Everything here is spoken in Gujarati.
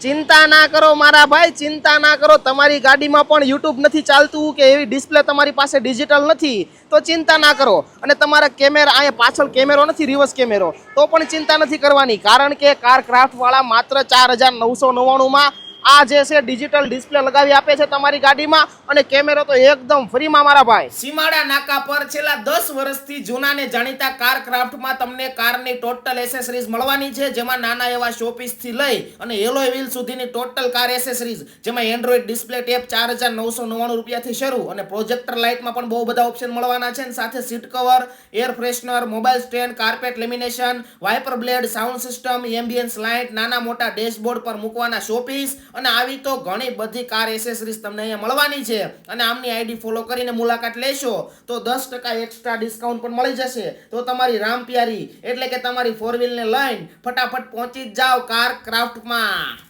ચિંતા ના કરો મારા ભાઈ, ચિંતા ના કરો. તમારી ગાડીમાં પણ યુટ્યુબ નથી ચાલતું કે એવી ડિસ્પ્લે તમારી પાસે ડિજિટલ નથી તો ચિંતા ના કરો. અને તમારા કેમેરા અહીંયા પાછળ કેમેરો નથી, રિવર્સ કેમેરો, તો પણ ચિંતા નથી કરવાની. કારણ કે કાર ક્રાફ્ટ વાળા માત્ર 4,999માં આ જે છે ડિજિટલ ડિસ્પ્લે લગાવી આપે છે તમારી ગાડીમાં, અને કેમેરો તો એકદમ ફ્રીમાં મારા ભાઈ. સીમાડા નાકા પર છેલ્લા 10 વર્ષથી જૂના ને જાણીતા કાર ક્રાફ્ટમાં તમને કારની ટોટલ એસેસરીઝ મળવાની છે, જેમાં નાના એવા શોપીસ થી લઈ અને એલોય વ્હીલ સુધીની ટોટલ કાર એસેસરીઝ, જેમાં એન્ડ્રોઇડ ડિસ્પ્લે ટેપ 4,999 રૂપિયાથી શરૂ અને પ્રોજેક્ટર લાઇટમાં પણ બહુ બધા ઓપ્શન મળવાના છે. સાથે seat cover, air freshener, mobile stand, carpet lamination, wiper blade, sound system, ambience light, નાના મોટા ડેશબોર્ડ પર મૂકવાના શોપીસ અને આવી તો ઘણી બધી કાર એસેસરીઝ તમને અહીંયા મળવાની છે. અને આમની આઈડી ફોલો કરીને મુલાકાત લેશો તો 10% એક્સ્ટ્રા ડિસ્કાઉન્ટ પણ મળી જશે. તો તમારી રામ પ્યારી એટલે કે તમારી 4 વ્હીલને લઈને ફટાફટ પહોંચી જ જાઓ કાર ક્રાફ્ટમાં.